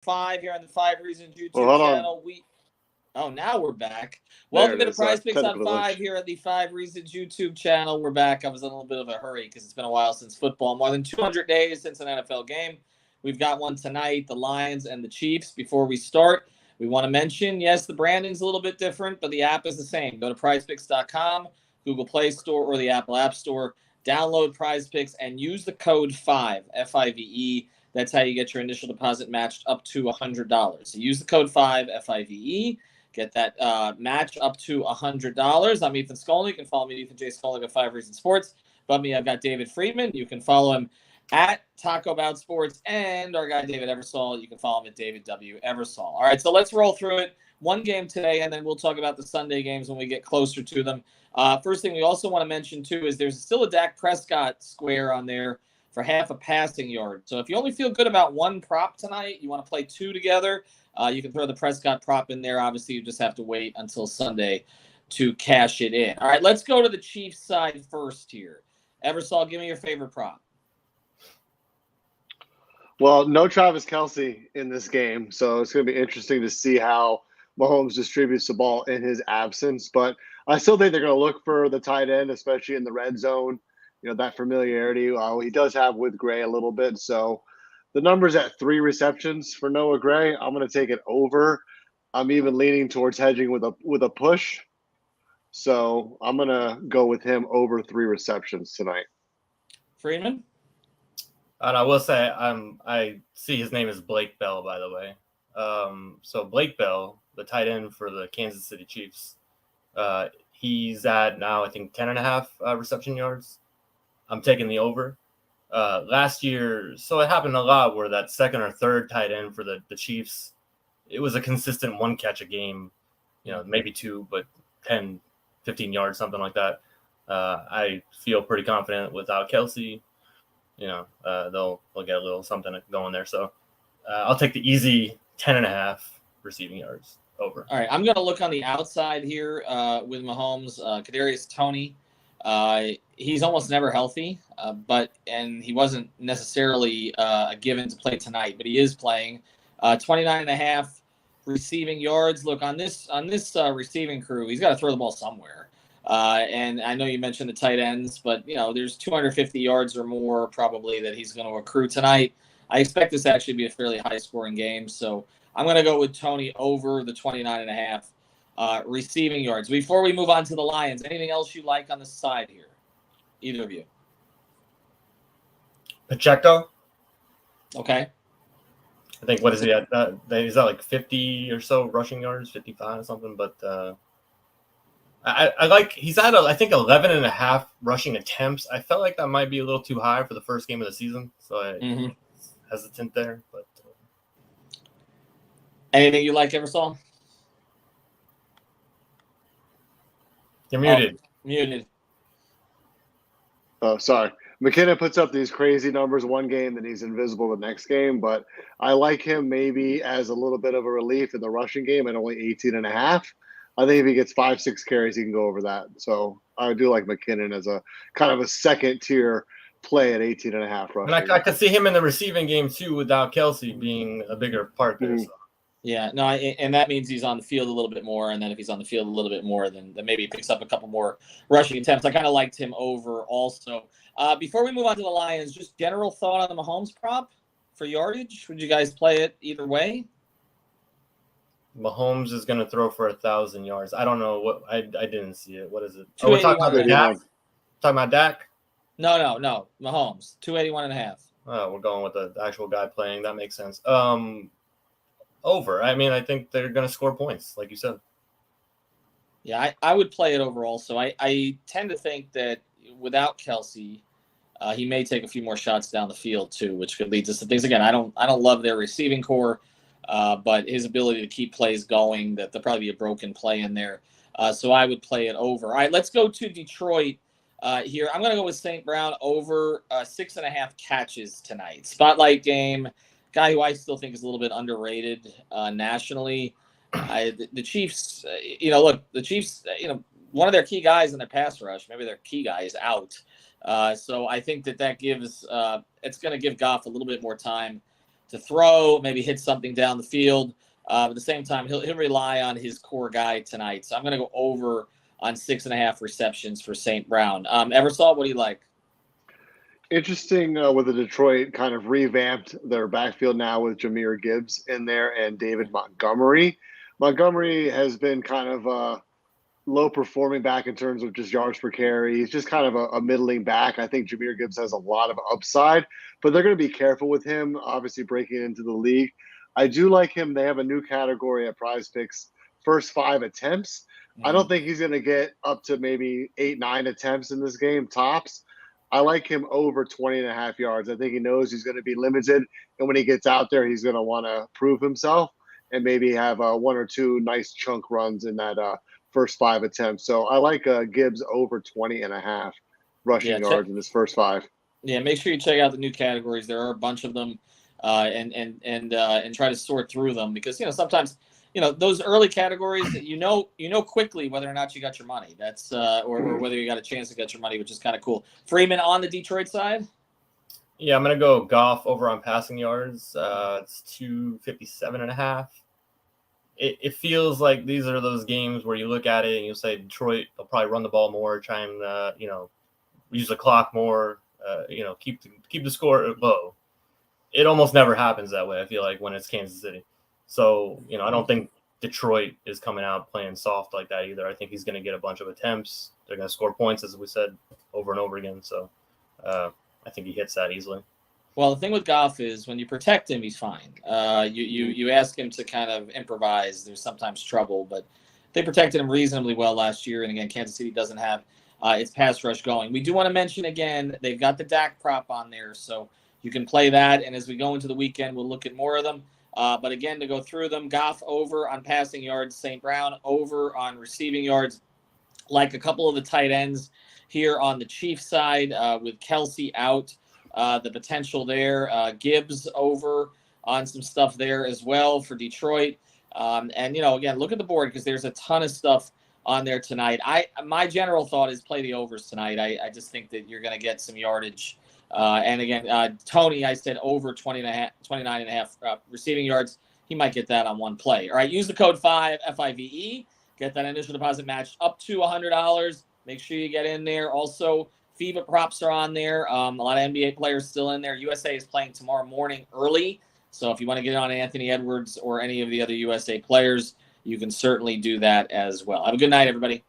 5 here on the 5 Reasons Well, YouTube hold channel. Now we're back. Welcome to the PrizePicks on 5 here at the 5 Reasons YouTube channel. We're back. I was in a little bit of a hurry because it's been a while since football. More than 200 days since an NFL game. We've got one tonight, the Lions and the Chiefs. Before we start, we want to mention, yes, the branding's a little bit different, but the app is the same. Go to PrizePicks.com, Google Play Store, or the Apple App Store. Download PrizePicks and use the code 5, F-I-V-E. That's how you get your initial deposit matched up to $100. So use the code 5, F-I-V-E. Get that match up to $100. I'm Ethan Skolnick. You can follow me, Ethan J. Skolnick at 5 Reasons Sports. Above me, I've got David Friedman. You can follow him at Taco Bout Sports, and our guy David Eversole. You can follow him at David W. Eversole. All right, so let's roll through it. One game today, and then we'll talk about the Sunday games when we get closer to them. First thing we also want to mention, too, is there's still a Dak Prescott square on there for half a passing yard. So if you only feel good about one prop tonight, you want to play two together, you can throw the Prescott prop in there. Obviously, you just have to wait until Sunday to cash it in. All right, let's go to the Chiefs side first here. Eversole, give me your favorite prop. Well, no Travis Kelce in this game, so it's going to be interesting to see how Mahomes distributes the ball in his absence. But I still think they're going to look for the tight end, especially in the red zone. You know, that familiarity he does have with Gray a little bit. So the number's at 3 receptions for Noah Gray. I'm going to take it over. I'm even leaning towards hedging with a push. So I'm going to go with him over 3 receptions tonight. Friedman? And I will say, I see his name is Blake Bell, by the way. So Blake Bell, the tight end for the Kansas City Chiefs, he's at now, I think, 10.5 reception yards. I'm taking the over. Last year, so it happened a lot where that second or third tight end for the Chiefs, it was a consistent one catch a game, maybe 2, but 10, 15 yards, something like that. I feel pretty confident without Kelce. They'll get a little something going there. So I'll take the easy 10.5 receiving yards over. All right, I'm going to look on the outside here with Mahomes. Kadarius Toney, he's almost never healthy, and he wasn't necessarily a given to play tonight, but he is playing. 29.5 receiving yards. Look, on this receiving crew, he's got to throw the ball somewhere. And I know you mentioned the tight ends, but, there's 250 yards or more probably that he's going to accrue tonight. I expect this to actually be a fairly high-scoring game, so I'm going to go with Toney over the 29.5 receiving yards. Before we move on to the Lions, anything else you like on the side here? Either of you. Pacheco? Okay. I think, what is he at? He's at like 50 or so rushing yards, 55 or something, but I like, he's at, I think, 11.5 rushing attempts. I felt like that might be a little too high for the first game of the season, so I'm hesitant there. But anything you like, Eversole? You're muted. Muted. Oh, sorry. McKinnon puts up these crazy numbers one game, then he's invisible the next game. But I like him maybe as a little bit of a relief in the rushing game at only 18.5. I think if he gets 5-6 carries, he can go over that. So I do like McKinnon as a kind of a second tier play at 18.5 rushing. And I could see him in the receiving game too, without Kelce being a bigger part there. So. Yeah, no, and that means he's on the field a little bit more, and then if he's on the field a little bit more, then maybe he picks up a couple more rushing attempts. I kind of liked him over also. Before we move on to the Lions, just general thought on the Mahomes prop for yardage. Would you guys play it either way? Mahomes is going to throw for 1,000 yards. I don't know what I didn't see it. What is it? Oh, we're talking about Dak. Talking about Dak? No. Mahomes, 281.5. Oh, we're going with the actual guy playing. That makes sense. Over. I mean, I think they're going to score points, like you said. Yeah, I would play it over also. I tend to think that without Kelce, he may take a few more shots down the field too, which could lead to some things. Again, I don't love their receiving core, but his ability to keep plays going, that there'll probably be a broken play in there. So I would play it over. All right, let's go to Detroit here. I'm going to go with St. Brown over 6.5 catches tonight. Spotlight game. Guy who I still think is a little bit underrated nationally. The Chiefs, the Chiefs, one of their key guys in their pass rush, maybe their key guy is out. So I think that gives, it's going to give Goff a little bit more time to throw, maybe hit something down the field. At the same time, he'll rely on his core guy tonight. So I'm going to go over on 6.5 receptions for St. Brown. Eversol, what do you like? Interesting with the Detroit kind of revamped their backfield now with Jahmyr Gibbs in there and David Montgomery. Montgomery has been kind of low performing back in terms of just yards per carry. He's just kind of a middling back. I think Jahmyr Gibbs has a lot of upside, but they're going to be careful with him, obviously breaking into the league. I do like him. They have a new category at PrizePicks, first 5 attempts. I don't think he's going to get up to maybe 8-9 attempts in this game, tops. I like him over 20.5 yards. I think he knows he's going to be limited, and when he gets out there, he's going to want to prove himself and maybe have 1 or 2 nice chunk runs in that first 5 attempts. So I like Gibbs over 20.5 rushing yards in his first 5. Yeah, make sure you check out the new categories. There are a bunch of them, and try to sort through them, because sometimes those early categories that you know quickly whether or not you got your money. That's or whether you got a chance to get your money, which is kind of cool. Freeman on the Detroit side. Yeah, I'm gonna go Goff over on passing yards. It's 257.5. It feels like these are those games where you look at it and you'll say Detroit, they'll probably run the ball more, try and use the clock more, keep the score low. It almost never happens that way, I feel like, when it's Kansas City. So, I don't think Detroit is coming out playing soft like that either. I think he's going to get a bunch of attempts. They're going to score points, as we said, over and over again. So I think he hits that easily. Well, the thing with Goff is when you protect him, he's fine. You ask him to kind of improvise. There's sometimes trouble, but they protected him reasonably well last year. And again, Kansas City doesn't have its pass rush going. We do want to mention again, they've got the Dak prop on there, so you can play that. And as we go into the weekend, we'll look at more of them. But again, to go through them, Goff over on passing yards, St. Brown over on receiving yards. Like a couple of the tight ends here on the Chiefs side with Kelsey out, the potential there. Gibbs over on some stuff there as well for Detroit. And, again, look at the board because there's a ton of stuff on there tonight. My general thought is play the overs tonight. I just think that you're going to get some yardage. And again, Tony, I said over 29.5 receiving yards. He might get that on one play. All right, use the code FIVE. Get that initial deposit matched up to $100. Make sure you get in there. Also, FIBA props are on there. A lot of NBA players still in there. USA is playing tomorrow morning early. So if you want to get on Anthony Edwards or any of the other USA players, you can certainly do that as well. Have a good night, everybody.